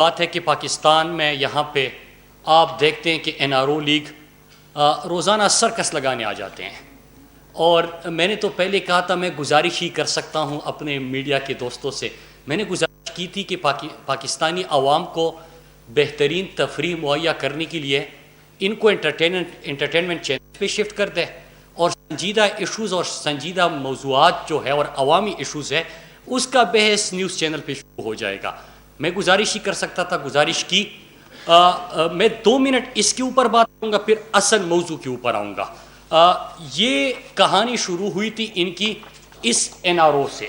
بات ہے کہ پاکستان میں یہاں پہ آپ دیکھتے ہیں کہ این آر او لیگ روزانہ سرکس لگانے آ جاتے ہیں، اور میں نے تو پہلے کہا تھا میں گزارش ہی کر سکتا ہوں اپنے میڈیا کے دوستوں سے، میں نے گزارش کی تھی کہ پاکستانی عوام کو بہترین تفریح مہیا کرنے کے لیے ان کو انٹرٹینمنٹ چینل پہ شفٹ کر دے، اور سنجیدہ ایشوز اور سنجیدہ موضوعات جو ہے اور عوامی ایشوز ہے اس کا بحث نیوز چینل پہ شروع ہو جائے گا۔ میں گزارش ہی کر سکتا تھا، گزارش کی۔ میں 2 منٹ اس کے اوپر بات کروں گا، پھر اصل موضوع کے اوپر آؤں گا۔ یہ کہانی شروع ہوئی تھی ان کی اس این آر او سے،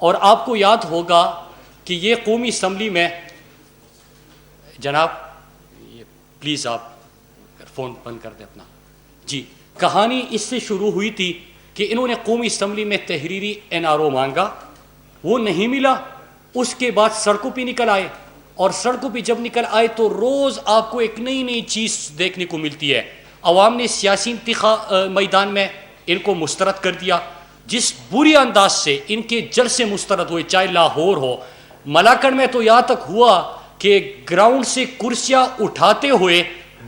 اور آپ کو یاد ہوگا کہ یہ قومی اسمبلی میں، جناب پلیز آپ فون بند کر دیں اپنا جی، کہانی اس سے شروع ہوئی تھی کہ انہوں نے قومی اسمبلی میں تحریری این آر او مانگا، وہ نہیں ملا، اس کے بعد سڑکوں پہ نکل آئے، اور سڑکوں پہ جب نکل آئے تو روز آپ کو ایک نئی نئی چیز دیکھنے کو ملتی ہے۔ عوام نے سیاسی میدان میں ان کو مسترد کر دیا، جس بری انداز سے ان کے جلسے مسترد ہوئے، چاہے لاہور ہو، ملاکنڈ میں تو یہاں تک ہوا کہ گراؤنڈ سے کرسیاں اٹھاتے ہوئے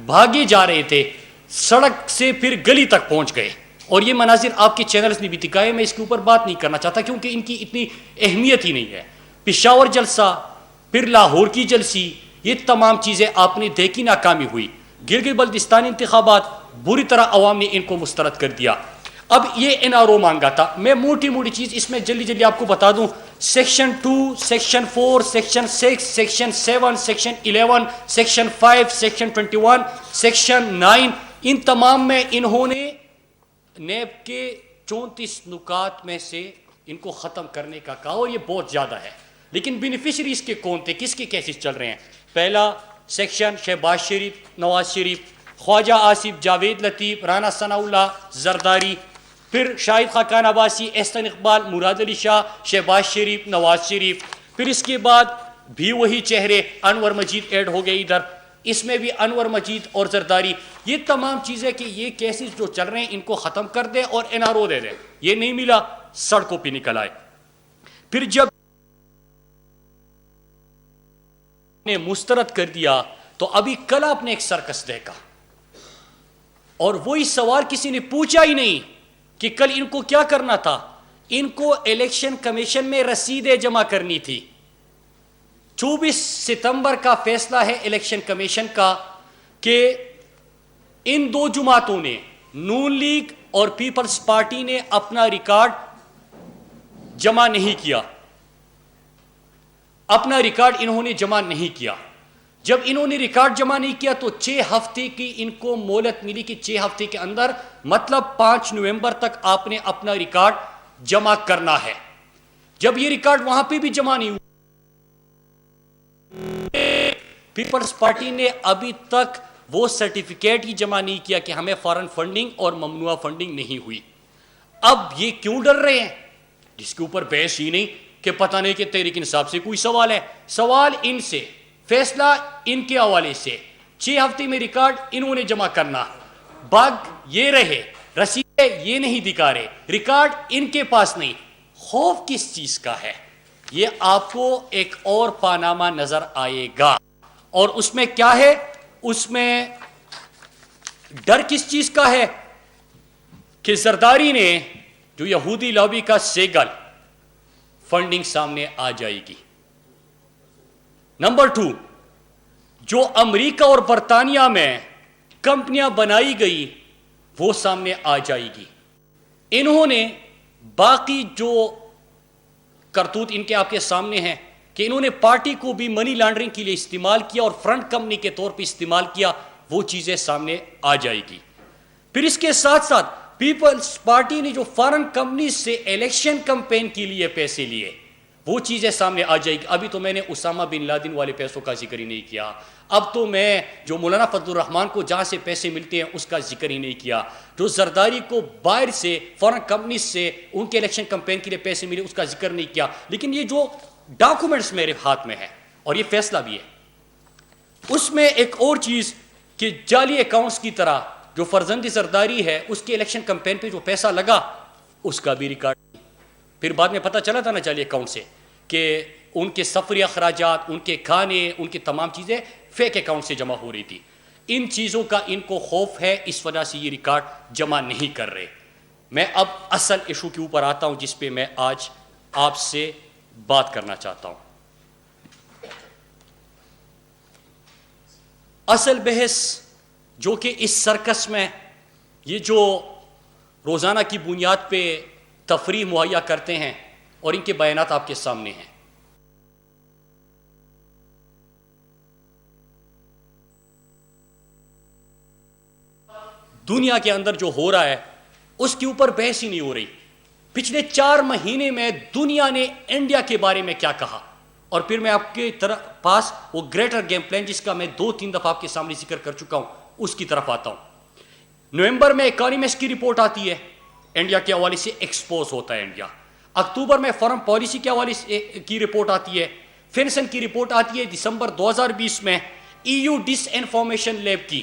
بھاگے جا رہے تھے، سڑک سے پھر گلی تک پہنچ گئے، اور یہ مناظر آپ کے چینلز نے بھی دکھائے۔ میں اس کے اوپر بات نہیں کرنا چاہتا کیونکہ ان کی اتنی اہمیت ہی نہیں ہے۔ پشاور جلسہ، پھر لاہور کی جلسی، یہ تمام چیزیں آپ نے دیکھی، ناکامی ہوئی۔ گلگت بلتستان انتخابات، بری طرح عوام نے ان کو مسترد کر دیا۔ اب یہ این آر او مانگا تھا، میں موٹی موٹی چیز اس میں جلدی جلدی آپ کو بتا دوں۔ Section 2، section 4، section 6، section 7، section 11، section 5، section 21، section 9، ان تمام میں انہوں نے نیب کے 34 نکات میں سے ان کو ختم کرنے کا کہا، اور یہ بہت زیادہ ہے۔ لیکن بینیفیشریز کے کون تھے، کس کے کیسز چل رہے ہیں؟ پہلا سیکشن شہباز شریف، نواز شریف، خواجہ آصف، جاوید لطیف، رانا ثناء اللہ، زرداری، پھر شاہد خاقان عباسی، احسن اقبال، مراد علی شاہ، شہباز شریف، نواز شریف، پھر اس کے بعد بھی وہی چہرے، انور مجید ایڈ ہو گئے ادھر، اس میں بھی انور مجید اور زرداری۔ یہ تمام چیزیں کہ یہ کیسز جو چل رہے ہیں ان کو ختم کر دے اور این آر او دے دے، یہ نہیں ملا، سڑکوں پہ نکل آئے۔ پھر جب نے مسترد کر دیا تو ابھی کل آپ نے ایک سرکس دیکھا، اور وہی سوال کسی نے پوچھا ہی نہیں کہ کل ان کو کیا کرنا تھا۔ ان کو الیکشن کمیشن میں رسیدیں جمع کرنی تھی۔ 24 ستمبر کا فیصلہ ہے الیکشن کمیشن کا کہ ان 2 جماعتوں نے، نون لیگ اور پیپلز پارٹی نے اپنا ریکارڈ جمع نہیں کیا، اپنا ریکارڈ انہوں نے جمع نہیں کیا۔ جب انہوں نے ریکارڈ جمع نہیں کیا تو 6 ہفتے کی ان کو مہلت ملی کہ 6 ہفتے کے اندر، مطلب 5 نومبر تک آپ نے اپنا ریکارڈ جمع کرنا ہے۔ جب یہ ریکارڈ وہاں پہ بھی جمع نہیں ہوا، پیپلز پارٹی نے ابھی تک وہ سرٹیفکیٹ ہی جمع نہیں کیا کہ ہمیں فارن فنڈنگ اور ممنوعہ فنڈنگ نہیں ہوئی۔ اب یہ کیوں ڈر رہے ہیں، جس کے اوپر بحث ہی نہیں کہ پتہ نہیں کہ تحریک انصاف سے کوئی سوال ہے، سوال ان سے، فیصلہ ان کے حوالے سے۔ 6 ہفتے میں ریکارڈ انہوں نے جمع کرنا، باغ یہ رہے، رسیدیں یہ نہیں دکھا رہے، ریکارڈ ان کے پاس نہیں۔ خوف کس چیز کا ہے؟ یہ آپ کو ایک اور پاناما نظر آئے گا، اور اس میں کیا ہے، اس میں ڈر کس چیز کا ہے کہ زرداری نے جو یہودی لابی کا سیگل، فنڈنگ سامنے آ جائے گی۔ نمبر 2، جو امریکہ اور برطانیہ میں کمپنیاں بنائی گئی وہ سامنے آ جائے گی۔ انہوں نے باقی جو کرتوت ان کے آپ کے سامنے ہیں کہ انہوں نے پارٹی کو بھی منی لانڈرنگ کے لیے استعمال کیا اور فرنٹ کمپنی کے طور پہ استعمال کیا، وہ چیزیں سامنے آ جائے گی۔ پھر اس کے ساتھ ساتھ پیپلز پارٹی نے جو فارن کمپنی سے الیکشن کمپین کے لیے پیسے لیے، وہ چیزیں سامنے آ جائے گی۔ ابھی تو میں نے اسامہ بن لادن والے پیسوں کا ذکر ہی نہیں کیا، اب تو میں جو مولانا فضل الرحمان کو جہاں سے پیسے ملتے ہیں اس کا ذکر ہی نہیں کیا، جو زرداری کو باہر سے فارن کمپنی سے ان کے الیکشن کمپین کے لیے پیسے ملے اس کا ذکر نہیں کیا۔ لیکن یہ جو ڈاکومنٹس میرے ہاتھ میں ہے اور یہ فیصلہ بھی ہے، اس میں ایک اور چیز کہ جعلی اکاؤنٹس کی طرح جو فرزند زرداری ہے اس کے الیکشن کمپین پہ جو پیسہ لگا اس کا بھی ریکارڈ۔ پھر بعد میں پتہ چلا تھا نا جعلی اکاؤنٹ سے کہ ان کے سفری اخراجات، ان کے کھانے، ان کی تمام چیزیں فیک اکاؤنٹ سے جمع ہو رہی تھی. ان چیزوں کا ان کو خوف ہے، اس وجہ سے یہ ریکارڈ جمع نہیں کر رہے. میں اب اصل ایشو کے اوپر آتا ہوں جس پہ میں آج آپ سے بات کرنا چاہتا ہوں. اصل بحث جو کہ اس سرکس میں یہ جو روزانہ کی بنیاد پہ تفریح مہیا کرتے ہیں اور ان کے بیانات آپ کے سامنے ہیں. دنیا کے اندر جو ہو رہا ہے اس کے اوپر بحث ہی نہیں ہو رہی. پچھلے 4 مہینے میں دنیا نے انڈیا کے بارے میں کیا کہا، اور پھر میں آپ کے پاس وہ گریٹر گیم پلان جس کا میں 2-3 دفعہ آپ کے سامنے ذکر کر چکا ہوں اس کی طرف آتا ہوں. نومبر میں اکانومسٹ کی رپورٹ آتی ہے، انڈیا کے حوالے سے ایکسپوز ہوتا ہے انڈیا. اکتوبر میں فارن پالیسی کے حوالے سے کی رپورٹ آتی ہے. فنسن کی رپورٹ آتی ہے دسمبر 2020 میں. EU ڈس انفارمیشن لیب کی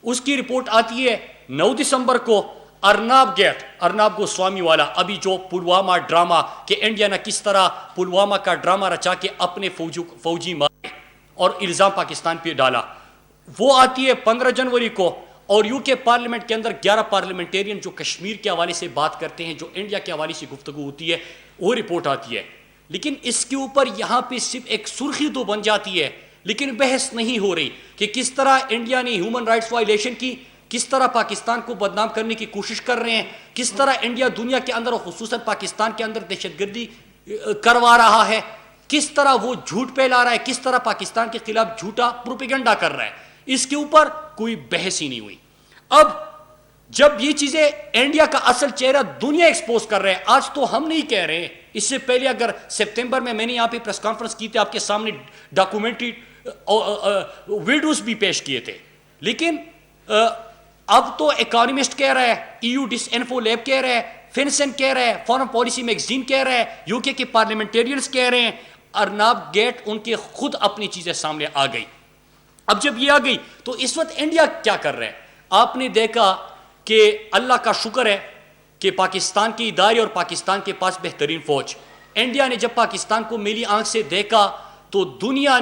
اس کی رپورٹ آتی ہے 9 دسمبر کو. ارناب گوسوامی والا ابھی جو پلوامہ ڈرامہ کہ انڈیا نے کس طرح پلوامہ کا ڈرامہ رچا کے اپنے فوجی مارے اور الزام پاکستان پہ ڈالا، وہ آتی ہے 15 جنوری کو. اور یو کے پارلیمنٹ کے اندر 11 پارلیمنٹیرین جو کشمیر کے حوالے سے بات کرتے ہیں، جو انڈیا کے حوالے سے گفتگو ہوتی ہے، وہ رپورٹ آتی ہے. لیکن اس کے اوپر یہاں پہ صرف ایک سرخی تو بن جاتی ہے، لیکن بحث نہیں ہو رہی کہ کس طرح انڈیا نے ہیومن رائٹس وائلیشن کی، کس طرح پاکستان کو بدنام کرنے کی کوشش کر رہے ہیں، کس طرح انڈیا دنیا کے اندر اور خصوصاً پاکستان کے اندر دہشت گردی کروا رہا ہے، کس طرح وہ جھوٹ پھیلا رہا ہے، کس طرح پاکستان کے خلاف جھوٹا پروپیگنڈا کر رہا ہے. اس کے اوپر کوئی بحث ہی نہیں ہوئی. اب جب یہ چیزیں انڈیا کا اصل چہرہ دنیا ایکسپوز کر رہے ہیں، آج تو ہم نہیں کہہ رہے ہیں، اس سے پہلے اگر سپتمبر میں نے یہاں پہ پریس کانفرنس کی تھی، آپ کے سامنے ڈاکومنٹری ویڈیوز بھی پیش کیے تھے. لیکن اب تو اکانومسٹ کہہ رہا ہے، EU ڈس انفو لیب کہہ رہا ہے، فنسن کہہ رہا ہے، فارن پالیسی میگزین کہہ رہا ہے، UK کے پارلیمنٹیرینز کہہ رہے ہیں، ارناب گیٹ ان کے خود اپنی چیزیں سامنے آ گئی. اب جب یہ آ گئی تو اس وقت انڈیا کیا کر رہا ہے؟ آپ نے دیکھا کہ اللہ کا شکر ہے کہ پاکستان کے ادارے اور پاکستان کے پاس بہترین فوج. انڈیا نے جب پاکستان کو میلی آنکھ سے دیکھا تو دنیا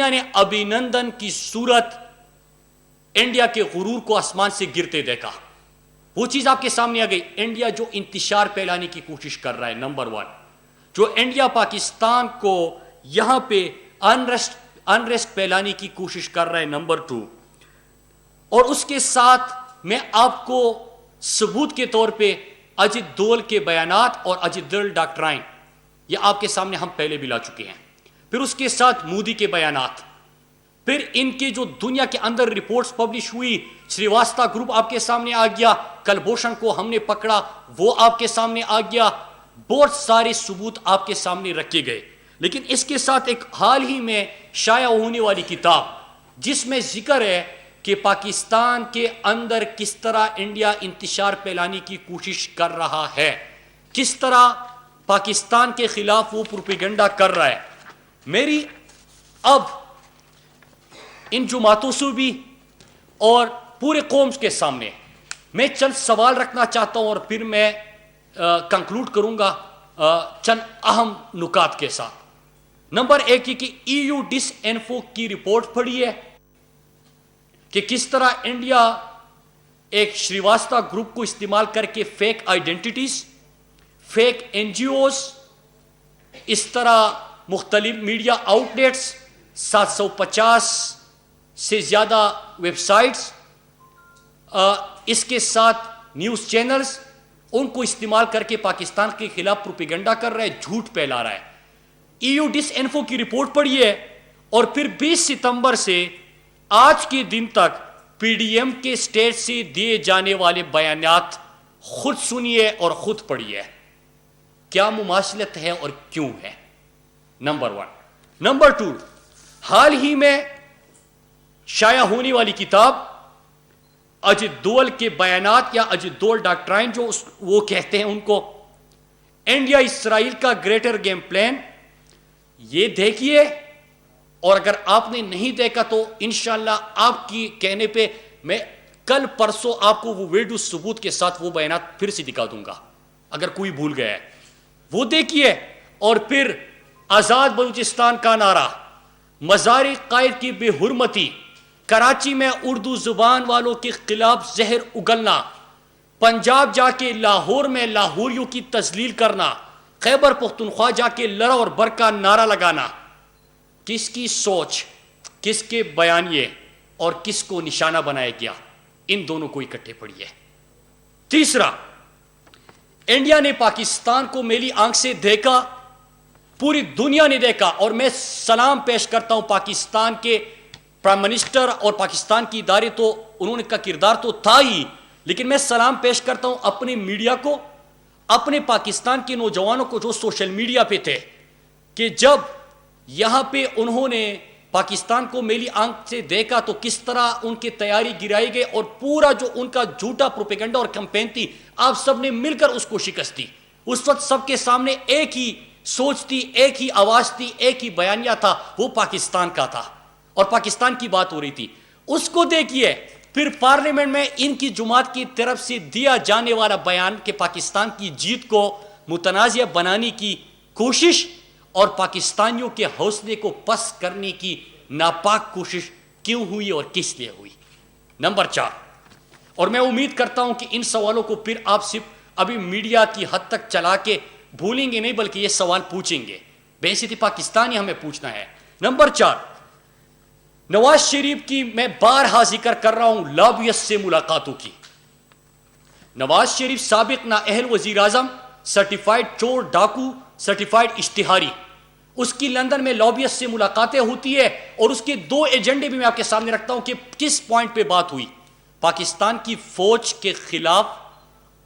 نے ابھینندن کی صورت انڈیا کے غرور کو آسمان سے گرتے دیکھا. وہ چیز آپ کے سامنے آ گئی. انڈیا جو انتشار پھیلانے کی کوشش کر رہا ہے، نمبر 1 جو انڈیا پاکستان کو یہاں پہ انریسٹ پھیلانے کی کوشش کر رہا ہے، نمبر 2. اور اس کے ساتھ میں آپ کو ثبوت کے طور پہ اجت دول کے بیانات اور اجت دول ڈاکٹرائن یہ آپ کے سامنے ہم پہلے بھی لا چکے ہیں. پھر اس کے ساتھ مودی کے بیانات، پھر ان کے جو دنیا کے اندر رپورٹس پبلش ہوئی، سریواستہ گروپ آپ کے سامنے آ گیا، کلبھوشن کو ہم نے پکڑا وہ آپ کے سامنے آ گیا. بہت سارے ثبوت آپ کے سامنے رکھے گئے. لیکن اس کے ساتھ ایک حال ہی میں شائع ہونے والی کتاب جس میں ذکر ہے کہ پاکستان کے اندر کس طرح انڈیا انتشار پھیلانے کی کوشش کر رہا ہے، کس طرح پاکستان کے خلاف وہ پروپیگنڈا کر رہا ہے. میری اب ان جماعتوں سے بھی اور پورے قوم کے سامنے میں چند سوال رکھنا چاہتا ہوں اور پھر میں کنکلوڈ کروں گا چند اہم نکات کے ساتھ. نمبر 1 یہ کہ EU ڈس انفو کی رپورٹ پڑھی ہے کہ کس طرح انڈیا ایک شریواستہ گروپ کو استعمال کر کے فیک آئیڈینٹیٹیز، فیک NGOs، اس طرح مختلف میڈیا آؤٹ لیٹس، 750 سے زیادہ ویب سائٹس، اس کے ساتھ نیوز چینلز، ان کو استعمال کر کے پاکستان کے خلاف پروپیگنڈا کر رہا ہے، جھوٹ پھیلا رہا ہے. EU ڈس انفو کی رپورٹ پڑھی ہے اور پھر 20 ستمبر سے آج کے دن تک PDM کے اسٹیٹ سے دیے جانے والے بیانات خود سنیے اور خود پڑھیے. کیا مماثلت ہے اور کیوں ہے؟ نمبر 1. نمبر 2، حال ہی میں شائع ہونے والی کتاب اجت دول کے بیانات یا اجت دول ڈاکٹرائن جو وہ کہتے ہیں ان کو، انڈیا اسرائیل کا گریٹر گیم پلان، یہ دیکھیے. اور اگر آپ نے نہیں دیکھا تو انشاءاللہ آپ کی کہنے پہ میں کل پرسوں آپ کو وہ ویڈیو ثبوت کے ساتھ وہ بیانات پھر سے دکھا دوں گا اگر کوئی بھول گیا ہے. وہ دیکھیے. اور پھر آزاد بلوچستان کا نعرہ، مزار قائد کی بے حرمتی، کراچی میں اردو زبان والوں کے خلاف زہر اگلنا، پنجاب جا کے لاہور میں لاہوریوں کی تذلیل کرنا، خیبر پختونخوا جا کے لڑ اور بر کا نعرہ لگانا، کس کی سوچ، کس کے بیانیے اور کس کو نشانہ بنایا گیا؟ ان دونوں کو اکٹھے پڑھیے۔ تیسرا، انڈیا نے پاکستان کو میلی آنکھ سے دیکھا، پوری دنیا نے دیکھا، اور میں سلام پیش کرتا ہوں پاکستان کے پرائم منسٹر اور پاکستان کی ادارے، تو انہوں نے کا کردار تو تھا ہی، لیکن میں سلام پیش کرتا ہوں اپنے میڈیا کو، اپنے پاکستان کے نوجوانوں کو جو سوشل میڈیا پہ تھے، کہ جب یہاں پہ انہوں نے پاکستان کو میلی آنکھ سے دیکھا تو کس طرح ان کی تیاری گرائی گئی، اور پورا جو ان کا جھوٹا پروپیگنڈا اور کمپین تھی، آپ سب نے مل کر اس کو شکست دی۔ اس وقت سب کے سامنے ایک ہی سوچ تھی، ایک ہی آواز تھی، ایک ہی بیانیہ تھا، وہ پاکستان کا تھا اور پاکستان کی بات ہو رہی تھی۔ اس کو دیکھیے، پھر پارلیمنٹ میں ان کی جماعت کی طرف سے دیا جانے والا بیان کہ پاکستان کی جیت کو متنازع بنانے کی کوشش اور پاکستانیوں کے حوصلے کو پست کرنے کی ناپاک کوشش کیوں ہوئی اور کس لیے ہوئی؟ نمبر 4، اور میں امید کرتا ہوں کہ ان سوالوں کو پھر آپ صرف ابھی میڈیا کی حد تک چلا کے بھولیں گے نہیں، بلکہ یہ سوال پوچھیں گے، بحیثیت پاکستانی ہمیں پوچھنا ہے۔ نمبر 4، نواز شریف کی میں بارہا ذکر کر رہا ہوں لابیست سے ملاقاتوں کی۔ نواز شریف سابق نااہل وزیر اعظم، سرٹیفائیڈ چور ڈاکو، سرٹیفائیڈ اشتہاری، اس کی لندن میں لابیست سے ملاقاتیں ہوتی ہے، اور اس کے 2 ایجنڈے بھی میں آپ کے سامنے رکھتا ہوں کہ کس پوائنٹ پہ بات ہوئی۔ پاکستان کی فوج کے خلاف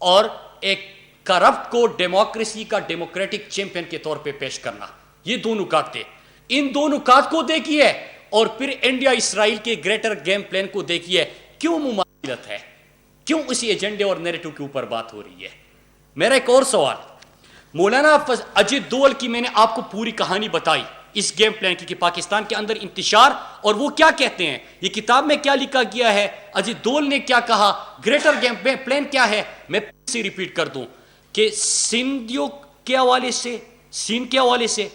اور ایک کرپٹ کو ڈیموکریسی کا ڈیموکریٹک چیمپئن کے طور پہ پیش کرنا، یہ 2 نکات تھے۔ ان 2 نکات کو دیکھیے، اور پھر انڈیا اسرائیل کے گریٹر گیم پلان کو دیکھیے، کیوں مماثلت ہے، کیوں اسی ایجنڈے اور نیریٹو کے اوپر بات ہو رہی ہے۔ میرا ایک اور سوال، مولانا اجیت دوول کی میں نے آپ کو پوری کہانی بتائی اس گیم پلان کی کہ پاکستان کے اندر انتشار، اور وہ کیا کہتے ہیں، یہ کتاب میں کیا لکھا گیا ہے، اجیت دوول نے کیا کہا، گریٹر گیم پلان کیا ہے۔ میں پھر سے ریپیٹ کر دوں کہ سندھیوں کے حوالے سے، سندھ کے حوالے سے،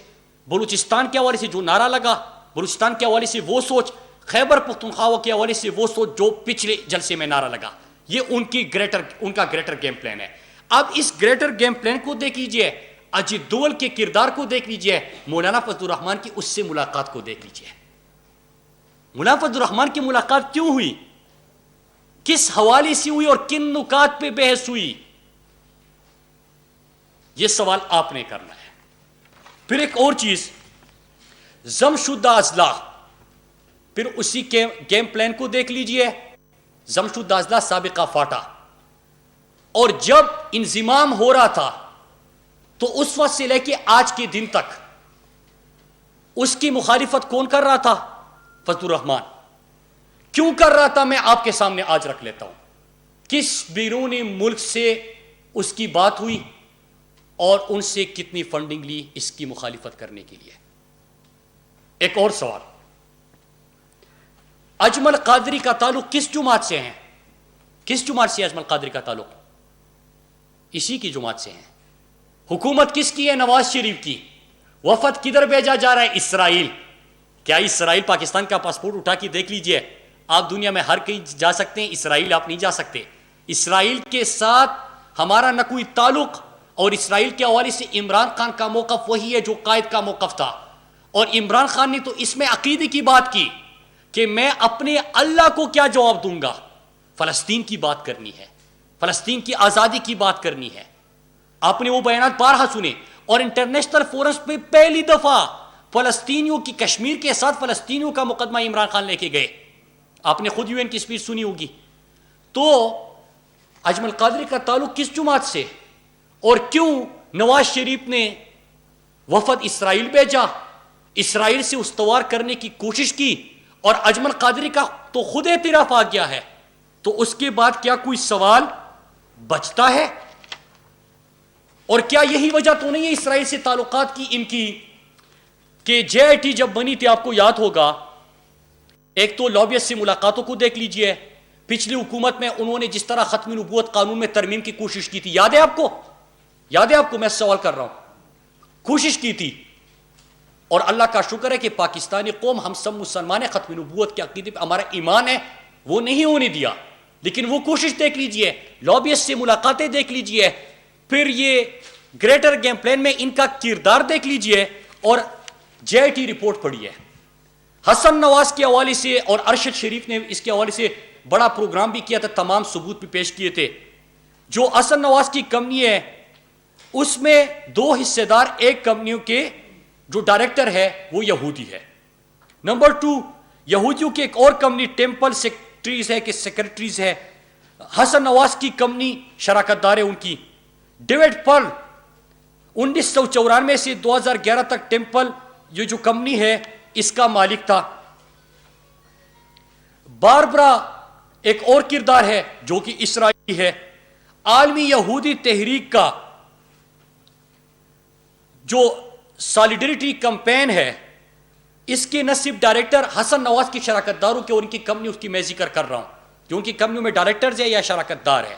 بلوچستان کے حوالے سے جو نعرہ لگا، بلوچستان کے حوالے سے وہ سوچ، خیبر پختونخوا کے حوالے سے وہ سوچ جو پچھلے جلسے میں نعرہ لگا، یہ ان کا گریٹر گیم پلان ہے۔ اب اس گریٹر گیم پلان کو دیکھ لیجئے، اجیت دوول کے کردار کو دیکھ لیجئے، مولانا فضل الرحمان کی اس سے ملاقات کو دیکھ لیجئے۔ مولانا فضل الرحمان کی ملاقات کیوں ہوئی، کس حوالے سے ہوئی، اور کن نکات پہ بحث ہوئی، یہ سوال آپ نے کرنا ہے۔ پھر ایک اور چیز، ضم شدہ اضلاع، پھر اسی کے گیم پلان کو دیکھ لیجئے، ضم شدہ اضلاع سابقہ فاٹا، اور جب انضمام ہو رہا تھا تو اس وقت سے لے کے آج کے دن تک اس کی مخالفت کون کر رہا تھا؟ فضل الرحمان۔ کیوں کر رہا تھا؟ میں آپ کے سامنے آج رکھ لیتا ہوں۔ کس بیرون ملک سے اس کی بات ہوئی اور ان سے کتنی فنڈنگ لی اس کی مخالفت کرنے کے لیے؟ ایک اور سوال، اجمل قادری کا تعلق کس جماعت سے ہے؟ کس جماعت سے اجمل قادری کا تعلق؟ اسی کی جماعت سے ہیں۔ حکومت کس کی ہے؟ نواز شریف کی۔ وفد کدھر بھیجا جا رہا ہے؟ اسرائیل۔ کیا اسرائیل پاکستان کا پاسپورٹ اٹھا کے دیکھ لیجئے، آپ دنیا میں ہر کہیں جا سکتے ہیں، اسرائیل آپ نہیں جا سکتے۔ اسرائیل کے ساتھ ہمارا نہ کوئی تعلق، اور اسرائیل کے حوالے سے عمران خان کا موقف وہی ہے جو قائد کا موقف تھا، اور عمران خان نے تو اس میں عقیدے کی بات کی کہ میں اپنے اللہ کو کیا جواب دوں گا، فلسطین کی بات کرنی ہے، فلسطین کی آزادی کی بات کرنی ہے۔ آپ نے وہ بیانات بارہا سنے، اور انٹرنیشنل فورمز پہ پہلی دفعہ فلسطینیوں کی، کشمیر کے ساتھ فلسطینیوں کا مقدمہ عمران خان لے کے گئے۔ آپ نے خود UN کی اسپیچ سنی ہوگی۔ تو اجمل قادری کا تعلق کس جماعت سے، اور کیوں نواز شریف نے وفد اسرائیل بھیجا، اسرائیل سے استوار کرنے کی کوشش کی، اور اجمل قادری کا تو خود اعتراف آ گیا ہے، تو اس کے بعد کیا کوئی سوال بچتا ہے؟ اور کیا یہی وجہ تو نہیں ہے اسرائیل سے تعلقات کی ان کی، کہ JIT جب بنی تھی آپ کو یاد ہوگا، ایک تو لابیست سے ملاقاتوں کو دیکھ لیجئے، پچھلی حکومت میں انہوں نے جس طرح ختم نبوت قانون میں ترمیم کی کوشش کی تھی، یاد ہے آپ کو؟ یاد ہے آپ کو؟ میں سوال کر رہا ہوں، کوشش کی تھی، اور اللہ کا شکر ہے کہ پاکستانی قوم، ہم سب مسلمان ہیں، ختم نبوت کے عقیدے پہ ہمارا ایمان ہے، وہ نہیں ہونے دیا. لیکن وہ کوشش دیکھ لیجئے، لابیسٹ سے ملاقاتیں دیکھ لیجئے، پھر یہ گریٹر گیم پلان میں ان کا کردار دیکھ لیجئے، اور جے آئی ٹی رپورٹ پڑھیے. حسن نواز کے حوالے سے اور ارشد شریف نے اس کے حوالے سے بڑا پروگرام بھی کیا تھا، تمام ثبوت بھی پیش کیے تھے. جو حسن نواز کی کمپنی ہے اس میں 2 حصے دار، ایک کمپنیوں کے جو ڈائریکٹر ہے وہ یہودی ہے. نمبر 2، یہودیوں کی ایک اور کمپنی ٹیمپل سیکرٹریز ہے کہ سیکرٹریز ہے، حسن نواز کی کمپنی شراکت دار ہے ان کی. ڈیوڈ پرل 1994 سے 2011 تک ٹیمپل یہ جو کمپنی ہے اس کا مالک تھا. باربرا ایک اور کردار ہے جو کہ اسرائیلی ہے. عالمی یہودی تحریک کا جو سالیڈریٹی کمپین ہے اس کے نہ صرف ڈائریکٹر حسن نواز کی شراکت داروں کے اور ان کی کمپنی اس کی میں ذکر کر رہا ہوں جو ان کی کمپنیوں میں ڈائریکٹرز ہے یا شراکت دار ہے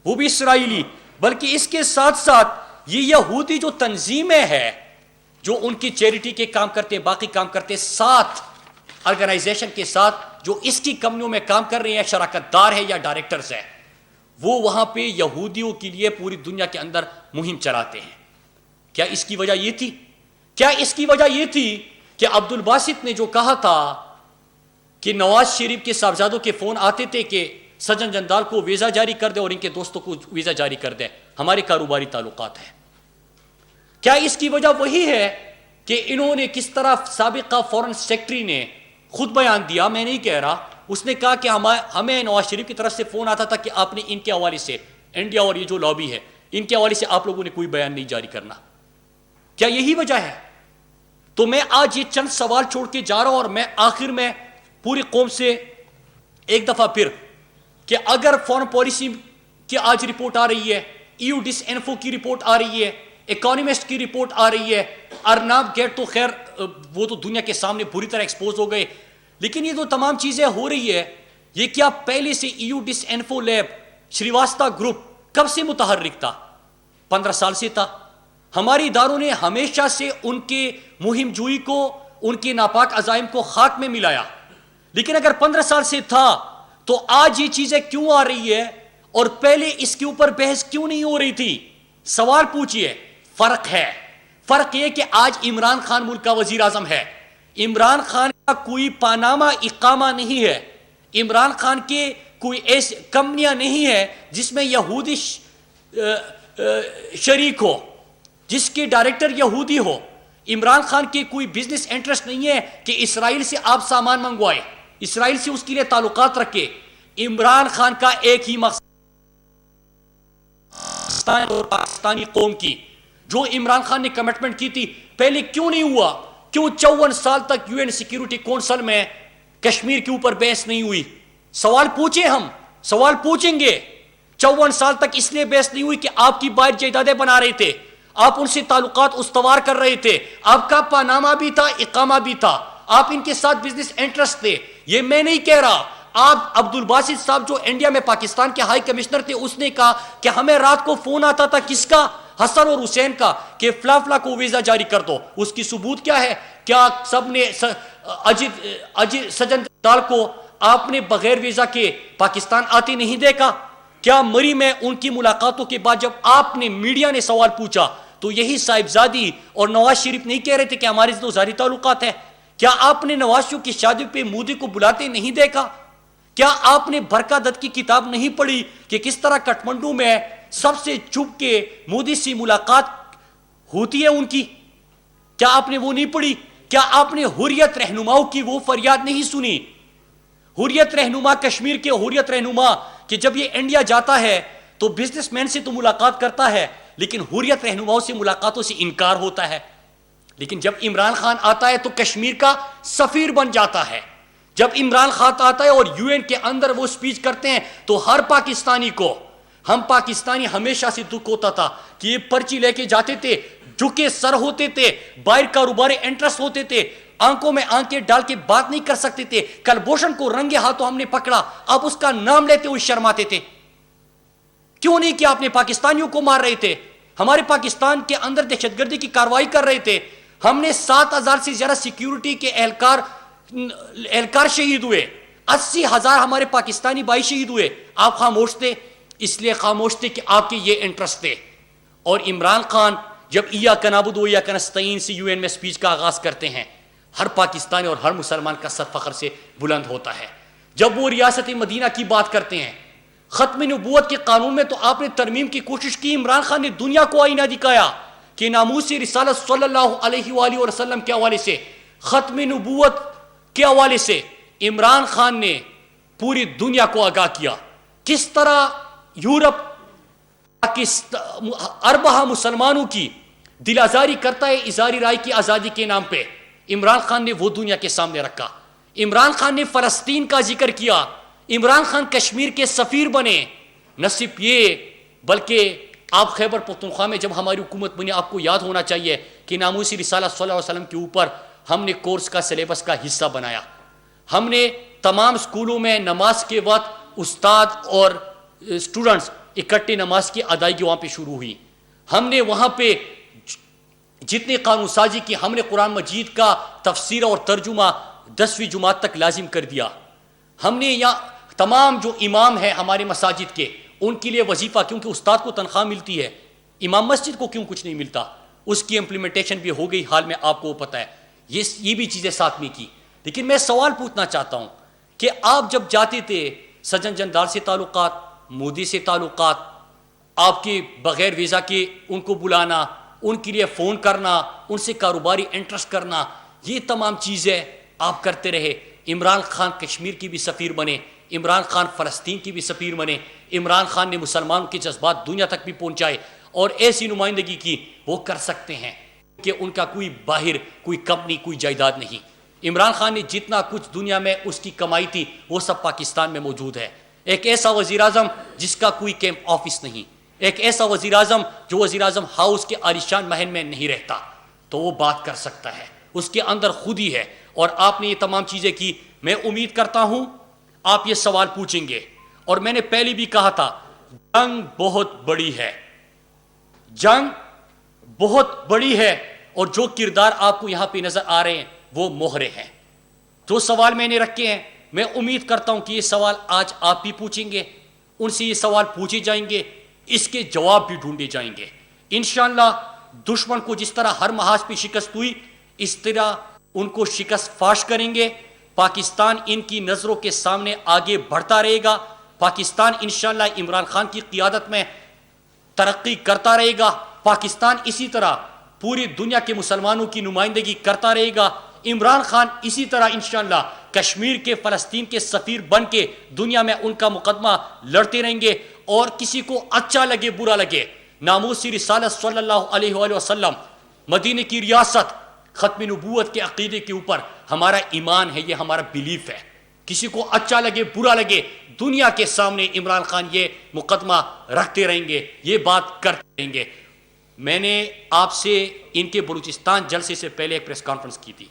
وہ بھی اسرائیلی، بلکہ اس کے ساتھ ساتھ یہ یہودی جو تنظیمیں ہیں جو ان کی چیریٹی کے کام کرتے، باقی کام کرتے، 7 آرگنائزیشن کے ساتھ جو اس کی کمپنیوں میں کام کر رہے ہیں، شراکت دار ہے یا ڈائریکٹرز ہیں، وہ وہاں پہ یہودیوں کے لیے پوری دنیا کے اندر مہم چلاتے ہیں. کیا اس کی وجہ یہ تھی؟ کیا اس کی وجہ یہ تھی کہ عبد الباسط نے جو کہا تھا کہ نواز شریف کے صاحبزادوں کے فون آتے تھے کہ سجن جندال کو ویزا جاری کر دے اور ان کے دوستوں کو ویزا جاری کر دے، ہمارے کاروباری تعلقات ہیں. کیا اس کی وجہ وہی ہے کہ انہوں نے کس طرح سابقہ فورن سیکرٹری نے خود بیان دیا، میں نہیں کہہ رہا، اس نے کہا کہ ہمیں نواز شریف کی طرف سے فون آتا تھا کہ آپ نے ان کے حوالے سے، انڈیا اور یہ جو لابی ہے ان کے حوالے سے آپ لوگوں نے کوئی بیان نہیں جاری کرنا. کیا یہی وجہ ہے؟ تو میں آج یہ چند سوال چھوڑ کے جا رہا ہوں، اور میں آخر میں پوری قوم سے ایک دفعہ پھر کہ اگر فورن پالیسی کی آج رپورٹ آ رہی ہے، ایو ڈس انفو کی رپورٹ آ رہی ہے، اکانومسٹ کی رپورٹ آ رہی ہے، ارناب گیٹ تو خیر وہ تو دنیا کے سامنے پوری طرح ایکسپوز ہو گئے، لیکن یہ جو تمام چیزیں ہو رہی ہے یہ کیا پہلے سے ایو ڈس انفو لیب شریواستہ گروپ کب سے متحرک تھا؟ 15 سال سے تھا. ہمارے اداروں نے ہمیشہ سے ان کے مہم جوئی کو، ان کے ناپاک عزائم کو خاک میں ملایا، لیکن اگر 15 سال سے تھا تو آج یہ چیزیں کیوں آ رہی ہے اور پہلے اس کے اوپر بحث کیوں نہیں ہو رہی تھی؟ سوال پوچھئے. فرق ہے، فرق یہ کہ آج عمران خان ملک کا وزیر اعظم ہے. عمران خان کا کوئی پاناما اقامہ نہیں ہے، عمران خان کے کوئی ایسی کمپنیاں نہیں ہے جس میں یہودی شریک ہو، جس کے ڈائریکٹر یہودی ہو. عمران خان کے کوئی بزنس انٹرسٹ نہیں ہے کہ اسرائیل سے آپ سامان منگوائے، اسرائیل سے اس کے لیے تعلقات رکھے. عمران خان کا ایک ہی مقصد اور پاکستانی قوم کی جو عمران خان نے کمٹمنٹ کی تھی پہلے کیوں نہیں ہوا؟ کیوں 54 سال تک یو این سیکیورٹی کونسل میں کشمیر کے اوپر بحث نہیں ہوئی؟ سوال پوچھیں، ہم سوال پوچھیں گے. 54 سال تک اس لیے بحث نہیں ہوئی کہ آپ کی باہر جائیدادیں بنا رہے تھے، آپ ان سے تعلقات استوار کر رہے تھے، آپ کا پاناما بھی تھا، اقامہ بھی تھا، آپ ان کے ساتھ بزنس انٹرسٹ تھے. یہ میں نہیں کہہ رہا. آپ عبد الباسط صاحب جو انڈیا میں پاکستان کے ہائی کمشنر تھے، اس نے کہا کہ ہمیں رات کو فون آتا تھا، کس کا؟ حسن اور حسین کا، کہ فلاں فلاں کو ویزا جاری کر دو. اس کی ثبوت کیا ہے؟ کیا سب نے سجن جندال کو آپ نے بغیر ویزا کے پاکستان آتے نہیں دیکھا؟ کیا مری میں ان کی ملاقاتوں کے بعد جب آپ نے میڈیا نے سوال پوچھا تو یہی صاحبزادی اور نواز شریف نہیں کہہ رہے تھے کہ ہمارے تو ظاہری تعلقات ہیں؟ کیا آپ نے نواز شریف کی شادی پہ مودی کو بلاتے نہیں دیکھا؟ کیا آپ نے برکا دت کی کتاب نہیں پڑھی کہ کس طرح کٹھمنڈو میں سب سے چھپ کے مودی سے ملاقات ہوتی ہے ان کی؟ کیا آپ نے وہ نہیں پڑھی؟ کیا آپ نے حریت رہنماؤں کی وہ فریاد نہیں سنی؟ حریت رہنما، کشمیر کے حریت رہنما، کہ جب یہ انڈیا جاتا ہے تو بزنس مین سے تو ملاقات کرتا ہے لیکن حریت رہنماؤں سے ملاقاتوں سے انکار ہوتا ہے. لیکن جب عمران خان آتا ہے تو کشمیر کا سفیر بن جاتا ہے. جب عمران خان آتا ہے اور یو این کے اندر وہ سپیچ کرتے ہیں تو ہر پاکستانی کو، ہم پاکستانی ہمیشہ سے دکھ ہوتا تھا کہ یہ پرچی لے کے جاتے تھے، جھکے سر ہوتے تھے، باہر کاروباری انٹرسٹ ہوتے تھے، آنکھوں میں آنکھیں ڈال کے بات نہیں کر سکتے تھے. کلبھوشن کو رنگے ہاتھوں ہم نے پکڑا، اب اس کا نام لیتے ہوئے شرماتے تھے. کیوں نہیں کہ آپ نے پاکستانیوں کو مار رہے تھے؟ ہمارے پاکستان کے اندر دہشت گردی کی کارروائی کر رہے تھے. ہم نے 7,000 سے زیادہ سیکیورٹی کے اہلکار شہید ہوئے, 80,000 ہمارے پاکستانی بھائی شہید ہوئے. آپ خاموش تھے, اس لیے خاموش تھے کہ آپ کے یہ انٹرسٹ تھے. اور عمران خان جب ایاک نعبد و ایاک نستعین سے UN میں سپیچ کا آغاز کرتے ہیں, ہر پاکستانی اور ہر مسلمان کا سر فخر سے بلند ہوتا ہے. جب وہ ریاست مدینہ کی بات کرتے ہیں, ختم نبوت کے قانون میں تو آپ نے ترمیم کی کوشش کی. عمران خان نے دنیا کو آئینہ دکھایا کہ ناموس رسالت صلی اللہ علیہ وآلہ وسلم کے حوالے سے, ختم نبوت کے حوالے سے عمران خان نے پوری دنیا کو آگاہ کیا. کس طرح یورپ اربہ مسلمانوں کی دل آزاری کرتا ہے اظہاری رائے کی آزادی کے نام پہ, عمران خان نے وہ دنیا کے سامنے رکھا. عمران خان نے فلسطین کا ذکر کیا. عمران خان کشمیر کے سفیر بنے. نہ صرف یہ بلکہ آپ خیبر پختونخوا میں جب ہماری حکومت بنی, آپ کو یاد ہونا چاہیے کہ ناموسی رسالت صلی اللہ علیہ وسلم کے اوپر ہم نے کورس کا سلیبس کا حصہ بنایا. ہم نے تمام اسکولوں میں نماز کے وقت استاد اور اسٹوڈنٹس اکٹھے نماز کی ادائیگی وہاں پہ شروع ہوئی. ہم نے وہاں پہ جتنے قانون سازی کی, ہم نے قرآن مجید کا تفسیر اور ترجمہ 10ویں جماعت تک لازم کر دیا. ہم نے یہاں تمام جو امام ہیں ہمارے مساجد کے, ان کے لیے وظیفہ, کیونکہ استاد کو تنخواہ ملتی ہے, امام مسجد کو کیوں کچھ نہیں ملتا, اس کی امپلیمنٹیشن بھی ہو گئی حال میں, آپ کو پتہ ہے. یہ بھی چیزیں ساتھ میں کی. لیکن میں سوال پوچھنا چاہتا ہوں کہ آپ جب جاتے تھے سجن جندال سے تعلقات, مودی سے تعلقات, آپ کے بغیر ویزا کے ان کو بلانا, ان کے لیے فون کرنا, ان سے کاروباری انٹرسٹ کرنا, یہ تمام چیزیں آپ کرتے رہے. عمران خان کشمیر کی بھی سفیر بنے, عمران خان فلسطین کی بھی سفیر بنے, عمران خان نے مسلمانوں کے جذبات دنیا تک بھی پہنچائے, اور ایسی نمائندگی کی وہ کر سکتے ہیں کہ ان کا کوئی باہر کوئی کمپنی کوئی جائیداد نہیں. عمران خان نے جتنا کچھ دنیا میں اس کی کمائی تھی وہ سب پاکستان میں موجود ہے. ایک ایسا وزیر اعظم جس کا کوئی کیمپ آفس نہیں, ایک ایسا وزیر اعظم جو وزیر اعظم ہاؤس کے عالیشان محل میں نہیں رہتا, تو وہ بات کر سکتا ہے, اس کے اندر خود ہی ہے. اور آپ نے یہ تمام چیزیں کی. میں امید کرتا ہوں آپ یہ سوال پوچھیں گے, اور میں نے پہلے بھی کہا تھا جنگ بہت بڑی ہے, جنگ بہت بڑی ہے, اور جو کردار آپ کو یہاں پہ نظر آ رہے ہیں وہ مہرے ہیں. جو سوال میں نے رکھے ہیں, میں امید کرتا ہوں کہ یہ سوال آج آپ بھی پوچھیں گے, ان سے یہ سوال پوچھے جائیں گے, اس کے جواب بھی ڈھونڈے جائیں گے. انشاءاللہ دشمن کو جس طرح ہر محاذ پہ شکست ہوئی, اس طرح ان کو شکست فاش کریں گے. پاکستان ان کی نظروں کے سامنے آگے بڑھتا رہے گا. پاکستان انشاءاللہ عمران خان کی قیادت میں ترقی کرتا رہے گا. پاکستان اسی طرح پوری دنیا کے مسلمانوں کی نمائندگی کرتا رہے گا. عمران خان اسی طرح انشاءاللہ کشمیر کے فلسطین کے سفیر بن کے دنیا میں ان کا مقدمہ لڑتے رہیں گے. اور کسی کو اچھا لگے برا لگے, ناموسی رسالت صلی اللہ علیہ وآلہ وسلم, مدینے کی ریاست, ختم نبوت کے عقیدے کے اوپر ہمارا ایمان ہے, یہ ہمارا بیلیف ہے. کسی کو اچھا لگے برا لگے, دنیا کے سامنے عمران خان یہ مقدمہ رکھتے رہیں گے, یہ بات کرتے رہیں گے. میں نے آپ سے ان کے بلوچستان جلسے سے پہلے ایک پریس کانفرنس کی تھی,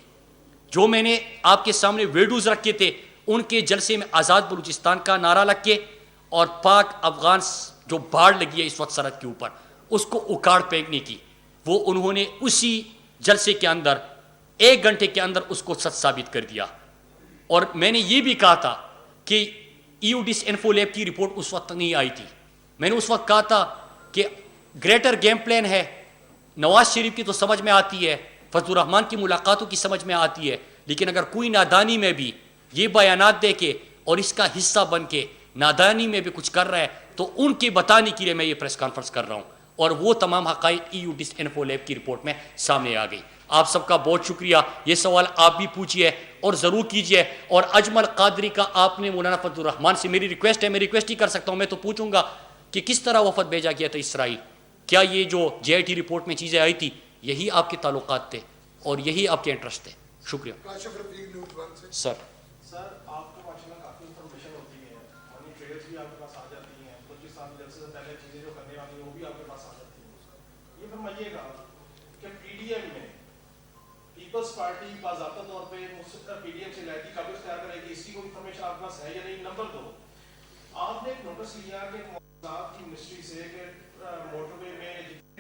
جو میں نے آپ کے سامنے ویڈیوز رکھے تھے. ان کے جلسے میں آزاد بلوچستان کا نعرہ لگ کے اور پاک افغان جو باڑ لگی ہے اس وقت سرحد کے اوپر, اس کو اکاڑ پھینکنے کی, وہ انہوں نے اسی جلسے کے اندر 1 گھنٹے کے اندر اس کو سچ ثابت کر دیا. اور میں نے یہ بھی کہا تھا کہ ایوڈس انفو لیب کی رپورٹ اس وقت نہیں آئی تھی. میں نے اس وقت کہا تھا کہ گریٹر گیم پلان ہے, نواز شریف کی تو سمجھ میں آتی ہے, فضل الرحمان کی ملاقاتوں کی سمجھ میں آتی ہے, لیکن اگر کوئی نادانی میں بھی یہ بیانات دے کے اور اس کا حصہ بن کے نادانی میں بھی کچھ کر رہا ہے, تو ان کے بتانے کے لیے میں یہ پریس کانفرنس کر رہا ہوں. اور وہ تمام حقائق ایوڈس انفو لیب کی رپورٹ میں سامنے آ گئی. آپ سب کا بہت شکریہ. یہ سوال آپ بھی پوچھیے اور ضرور کیجیے. اور اجمل قادری کا آپ نے مولانا فضل الرحمان سے, میری ریکویسٹ ہے, میں ریکویسٹ ہی کر سکتا ہوں, میں تو پوچھوں گا کہ کس طرح وفد بھیجا گیا تھا اسرائیل. کیا یہ جو JIT رپورٹ میں چیزیں آئی تھی یہی آپ کے تعلقات تھے اور یہی آپ کے انٹرسٹ تھے؟ شکریہ سر. سر آپ کو ماشاءاللہ کافی انفارمیشن ہوتی ہے, منی ٹریلز بھی آپ کے پاس آ جاتی ہیں, کچھ سال جلسے سے پہلے چیزیں جو کرنے والی ہیں وہ بھی آپ کے پاس آ جاتی ہیں. یہ فرمائیے گا کہ PDM میں پیپلز پارٹی باضابطہ طور پہ PDM سے علیحدگی کب اختیار کرے گی, اس کی کوئی انفارمیشن آپ کے پاس ہے یا نہیں؟ نمبر 2, آپ نے ایک نوٹس لیا کہ مواد کی منسٹری سے کہ موٹر وے میں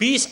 20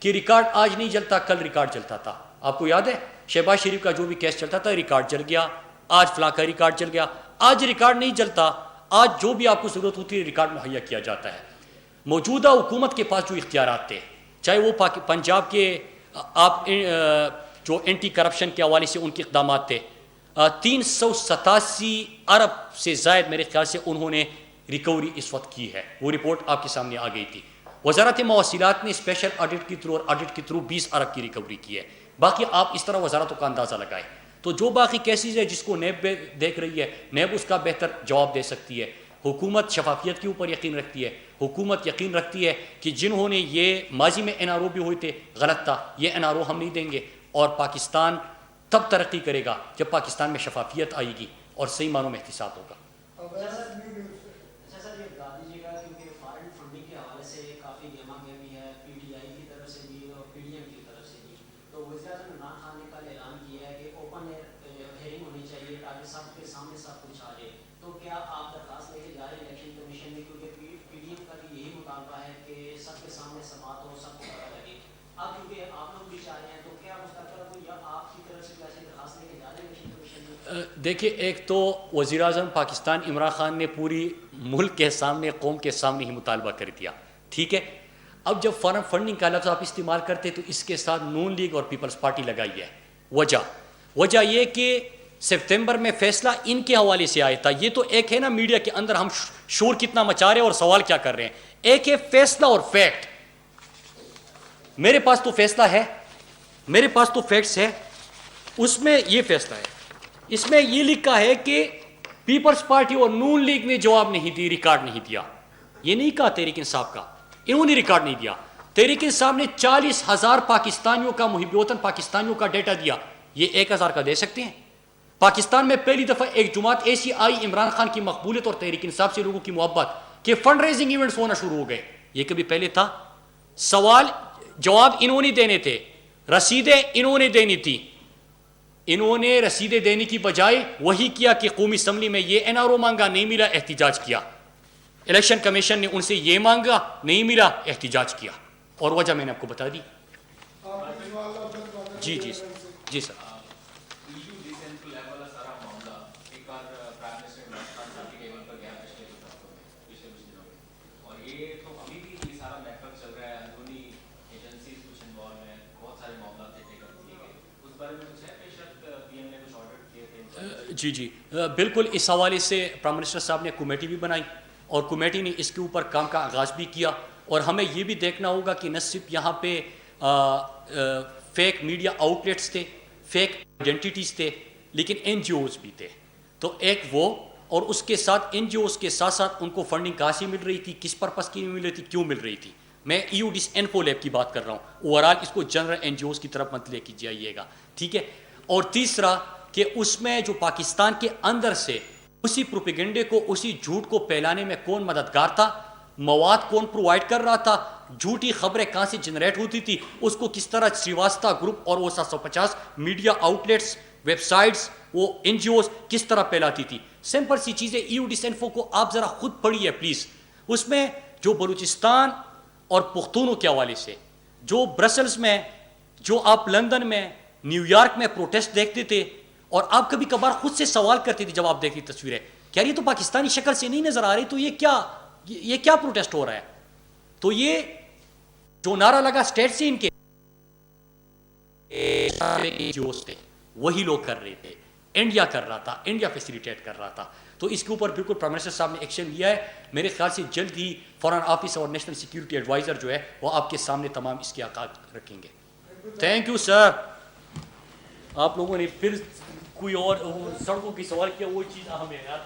کہ ریکارڈ آج نہیں جلتا، کل ریکارڈ جلتا تھا. آپ کو یاد ہے شہباز شریف کا جو بھی کیس چلتا تھا ریکارڈ جل گیا، آج فلاں کا ریکارڈ چل گیا. آج ریکارڈ نہیں جلتا، آج جو بھی آپ کو ضرورت ہوتی ہے ریکارڈ مہیا کیا جاتا ہے. موجودہ حکومت کے پاس جو اختیارات تھے، چاہے وہ پنجاب کے آپ جو اینٹی کرپشن کے حوالے سے ان کے اقدامات تھے، 387 ارب سے زائد میرے خیال سے انہوں نے ریکوری اس وقت کی ہے. وہ رپورٹ آپ کے سامنے آ گئی تھی. وزارت مواصلات نے اسپیشل آڈٹ کے تھرو اور آڈٹ کے تھرو 20 ارب کی ریکوری کی ہے. باقی آپ اس طرح وزارتوں کا اندازہ لگائیں. تو جو باقی کیسز ہے جس کو نیب دیکھ رہی ہے، نیب اس کا بہتر جواب دے سکتی ہے. حکومت شفافیت کے اوپر یقین رکھتی ہے. حکومت یقین رکھتی ہے کہ جنہوں نے یہ ماضی میں این آر او بھی ہوئے تھے غلط تھا، یہ این آر او ہم نہیں دیں گے. اور پاکستان تب ترقی کرے گا جب پاکستان میں شفافیت آئے گی اور صحیح معنوں میں احتساب ہوگا. اچھا سر، یہ بتا دیجیے گا کیونکہ فارن فنڈنگ کے حوالے سے کافی گیما گیمی ہے پی ٹی آئی کی طرف سے بھی اور پی ڈی ایم کی طرف سے بھی. تو وزیر اعظم عمران خان نے کل اعلان کیا ہے کہ اوپن ہیئرنگ ہونی چاہیے تاکہ سب کے سامنے سب کچھ آ جائے. تو کیا آپ درخواست لے کے جا رہے ہیں الیکشن کمیشن میں؟ کیونکہ پی ڈی ایم کا بھی یہی مطالبہ ہے کہ سب کے سامنے سماعت ہو، سب کو پتہ لگے. اب کیونکہ آپ لوگ بھی چاہ رہے ہیں تو کیا مستقبل کو یا آپ کی طرف سے ویسے درخواست لے کے جا رہے ہیں الیکشن کمیشن میں؟ دیکھیے، ایک تو وزیر اعظم پاکستان عمران خان نے پوری ملک کے سامنے، قوم کے سامنے ہی مطالبہ کر دیا، ٹھیک ہے. اب جب فارن فنڈنگ کا لفظ آپ استعمال کرتے تو اس کے ساتھ نون لیگ اور پیپلز پارٹی لگائی ہے. وجہ یہ کہ سپتمبر میں فیصلہ ان کے حوالے سے آیا تھا. یہ تو ایک ہے نا میڈیا کے اندر ہم شور کتنا مچا رہے ہیں اور سوال کیا کر رہے ہیں. ایک ہے فیصلہ اور فیکٹ. میرے پاس تو فیصلہ ہے، میرے پاس تو فیکٹس ہے. اس میں یہ فیصلہ ہے، اس میں یہ لکھا ہے کہ پیپلز پارٹی اور نون لیگ نے جواب نہیں دی، ریکارڈ نہیں دیا. یہ نہیں کہا تحریک انصاف کا، انہوں نے ریکارڈ نہیں دیا. تحریک انصاف نے 40,000 پاکستانیوں کا، محب وطن پاکستانیوں کا ڈیٹا دیا. یہ 1,000 کا دے سکتے ہیں؟ پاکستان میں پہلی دفعہ ایک جماعت ایسی آئی، عمران خان کی مقبولیت اور تحریک انصاف سے لوگوں کی محبت، کہ فنڈ ریزنگ ایونٹس ہونا شروع ہو گئے. یہ کبھی پہلے تھا؟ سوال جواب انہوں نے دینے تھے، رسیدیں انہوں نے دینی تھی. انہوں نے رسیدیں دینے کی بجائے وہی کیا کہ قومی اسمبلی میں یہ این آر او مانگا، نہیں ملا، احتجاج کیا. الیکشن کمیشن نے ان سے یہ مانگا، نہیں ملا، احتجاج کیا. اور وجہ میں نے آپ کو بتا دی. جی سر. جی بالکل. اس حوالے سے پرائم منسٹر صاحب نے کمیٹی بھی بنائی اور کمیٹی نے اس کے اوپر کام کا آغاز بھی کیا. اور ہمیں یہ بھی دیکھنا ہوگا کہ نہ صرف یہاں پہ فیک میڈیا آؤٹ لیٹس تھے، فیک آئیڈینٹیٹیز تھے، لیکن این جی اوز بھی تھے. تو ایک وہ، اور اس کے ساتھ این جی اوز کے ساتھ ساتھ ان کو فنڈنگ کہاں سے مل رہی تھی، کس پرپس کی مل رہی تھی، کیوں مل رہی تھی. میں ای یو ڈیس انفو لیب کی بات کر رہا ہوں. اوورآل اس کو جنرل این جی اوز کی طرف مت لے کے جائیے گا، ٹھیک ہے. اور تیسرا کہ اس میں جو پاکستان کے اندر سے اسی پروپیگنڈے کو، اسی جھوٹ کو پھیلانے میں کون مددگار تھا، مواد کون پرووائڈ کر رہا تھا، جھوٹی خبریں کہاں سے جنریٹ ہوتی تھی، اس کو کس طرح سریواستہ گروپ اور وہ 750 media out let's, web sites, وہ این جی اوز کس طرح پھیلاتی تھی. سمپل سی چیزیں ای یو ڈیس انفو کو آپ ذرا خود پڑھیے پلیز. اس میں جو بلوچستان اور پختونوں کے حوالے سے، جو برسلز میں، جو آپ لندن میں، نیو یارک میں پروٹیسٹ دیکھتے تھے، اور آپ کبھی کبھار خود سے سوال کرتے تھے جب آپ دیکھتی تصویریں، کیا یہ تو پاکستانی شکل سے نہیں نظر آ رہی، تو یہ کیا پروٹیسٹ ہو رہا ہے. تو یہ جو نعرہ لگا اسٹیٹ سے ان کے تھے وہی لوگ کر رہے تھے. انڈیا کر رہا تھا، انڈیا فیسیلیٹیٹ کر رہا تھا. تو اس کے اوپر بالکل پرائم منسٹر صاحب نے ایکشن لیا ہے. میرے خیال سے جلد ہی فارن آفس اور نیشنل سیکیورٹی ایڈوائزر جو ہے وہ آپ کے سامنے تمام اس کے آغاز رکھیں گے. Thank you sir. آپ لوگوں نے پھر کوئی اور سڑکوں کی سوال کیا، وہ چیز اہم ہے یار.